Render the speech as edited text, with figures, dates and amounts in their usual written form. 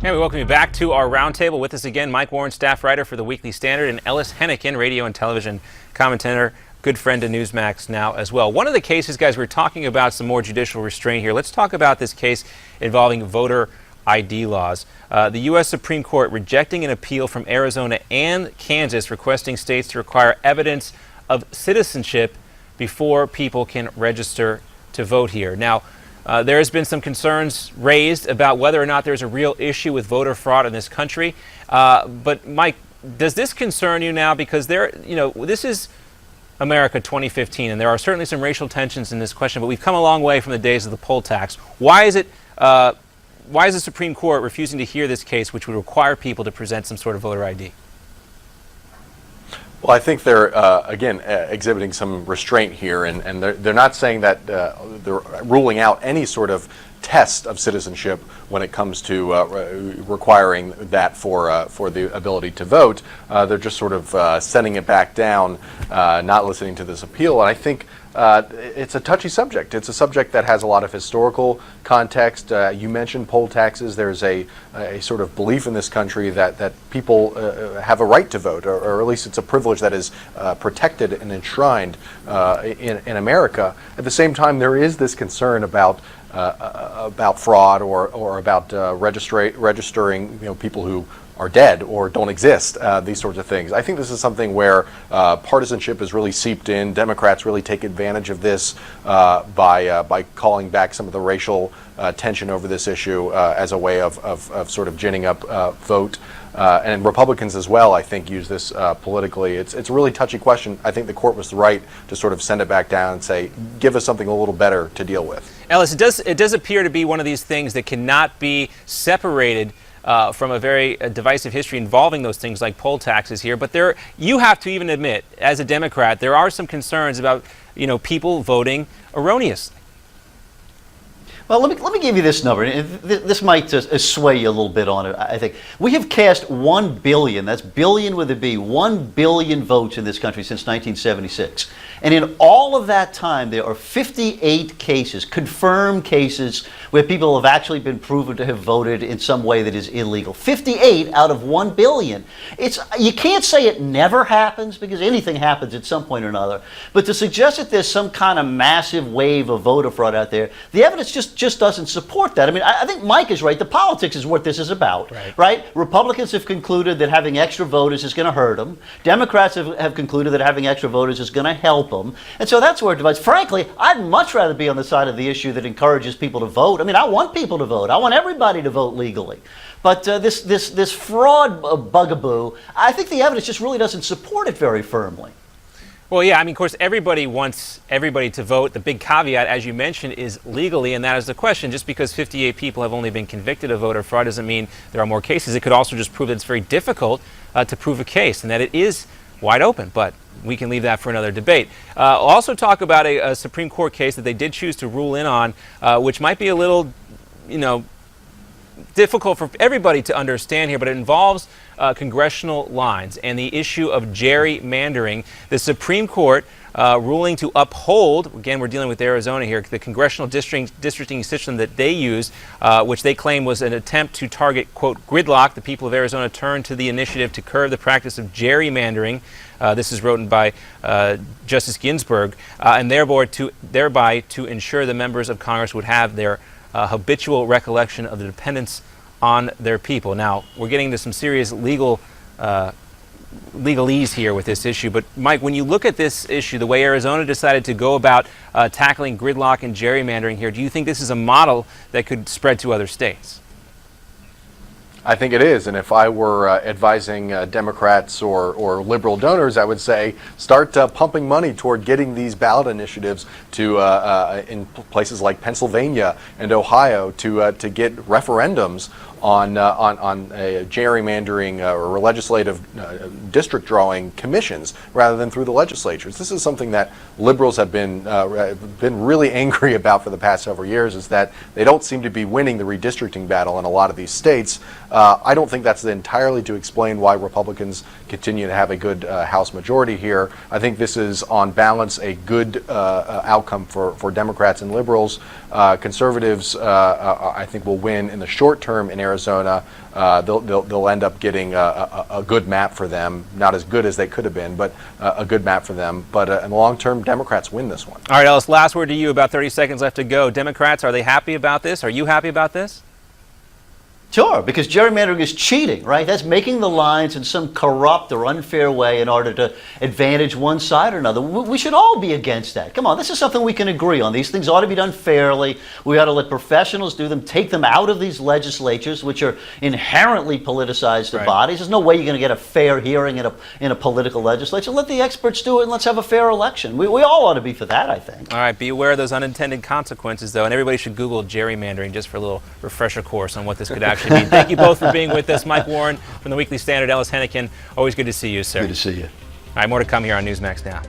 And we welcome you back to our roundtable. With us again, Mike Warren, staff writer for the Weekly Standard, and Ellis Henican, radio and television commentator, good friend to Newsmax Now as well. One of the cases, guys, we're talking about some more judicial restraint here. Let's talk about this case involving voter ID laws. The U.S. Supreme Court rejecting an appeal from Arizona and Kansas requesting states to require evidence of citizenship before people can register to vote here. Now, there has been some concerns raised about whether or not there's a real issue with voter fraud in this country. But Mike, does this concern you now? Because this is America 2015, and there are certainly some racial tensions in this question. But we've come a long way from the days of the poll tax. Why is the Supreme Court refusing to hear this case, which would require people to present some sort of voter ID? Well, I think they're, again, exhibiting some restraint here, and they're not saying that they're ruling out any sort of test of citizenship when it comes to requiring that for the ability to vote. They're just sort of sending it back down, not listening to this appeal. And I think it's a touchy subject. It's a subject that has a lot of historical context. You mentioned poll taxes. There's a sort of belief in this country that people have a right to vote, or at least it's a privilege that is protected and enshrined in America. At the same time, there is this concern about fraud or about registering people who are dead or don't exist, these sorts of things. I think this is something where partisanship has really seeped in. Democrats really take advantage of this by calling back some of the racial tension over this issue as a way of sort of ginning up vote. And Republicans as well, I think, use this politically. It's a really touchy question. I think the court was right to sort of send it back down and say, give us something a little better to deal with. Ellis, it does appear to be one of these things that cannot be separated from a very divisive history involving those things like poll taxes here. But you have to even admit, as a Democrat, there are some concerns about people voting erroneously. Well, let me give you this number. This might sway you a little bit on it, I think. We have cast 1 billion, that's billion with a B, 1 billion votes in this country since 1976. And in all of that time, there are 58 cases, confirmed cases, where people have actually been proven to have voted in some way that is illegal. 58 out of 1 billion. You can't say it never happens, because anything happens at some point or another. But to suggest that there's some kind of massive wave of voter fraud out there, the evidence just doesn't support that. I mean, I think Mike is right. The politics is what this is about, right? Republicans have concluded that having extra voters is going to hurt them. Democrats have concluded that having extra voters is going to help them. And so that's where it divides. Frankly, I'd much rather be on the side of the issue that encourages people to vote. I mean, I want people to vote. I want everybody to vote legally. But this fraud bugaboo, I think the evidence just really doesn't support it very firmly. Well, yeah, I mean, of course, everybody wants everybody to vote. The big caveat, as you mentioned, is legally, and that is the question. Just because 58 people have only been convicted of voter fraud doesn't mean there are more cases. It could also just prove that it's very difficult to prove a case and that it is wide open, but we can leave that for another debate. Also talk about a Supreme Court case that they did choose to rule in on, which might be a little, difficult for everybody to understand here, but it involves congressional lines and the issue of gerrymandering. The Supreme Court ruling to uphold, again, we're dealing with Arizona here, the congressional districting system that they used, which they claim was an attempt to target, quote, gridlock. The people of Arizona turned to the initiative to curb the practice of gerrymandering. This is written by Justice Ginsburg, and thereby to ensure the members of Congress would have their habitual recollection of the dependence on their people. Now, we're getting into some serious legalese here with this issue, but Mike, when you look at this issue, the way Arizona decided to go about tackling gridlock and gerrymandering here, do you think this is a model that could spread to other states? I think it is, and if I were advising Democrats or liberal donors, I would say start pumping money toward getting these ballot initiatives to in places like Pennsylvania and Ohio to get referendums on gerrymandering or legislative district drawing commissions rather than through the legislatures. This is something that liberals have been really angry about for the past several years, is that they don't seem to be winning the redistricting battle in a lot of these states. I don't think that's entirely to explain why Republicans continue to have a good House majority here. I think this is, on balance, a good outcome for Democrats and liberals. Conservatives, I think, will win in the short term in Arizona. They'll end up getting a good map for them, not as good as they could have been, but a good map for them. But in the long term, Democrats win this one. All right, Ellis, last word to you. About 30 seconds left to go. Democrats, are they happy about this? Are you happy about this? Sure, because gerrymandering is cheating, right? That's making the lines in some corrupt or unfair way in order to advantage one side or another. We should all be against that. Come on, this is something we can agree on. These things ought to be done fairly. We ought to let professionals do them, take them out of these legislatures, which are inherently politicized bodies. There's no way you're going to get a fair hearing in a political legislature. Let the experts do it, and let's have a fair election. We all ought to be for that, I think. All right, be aware of those unintended consequences, though, and everybody should Google gerrymandering just for a little refresher course on what this could actually mean. Thank you both for being with us. Mike Warren from the Weekly Standard, Ellis Henican. Always good to see you, sir. Good to see you. All right, more to come here on Newsmax Now.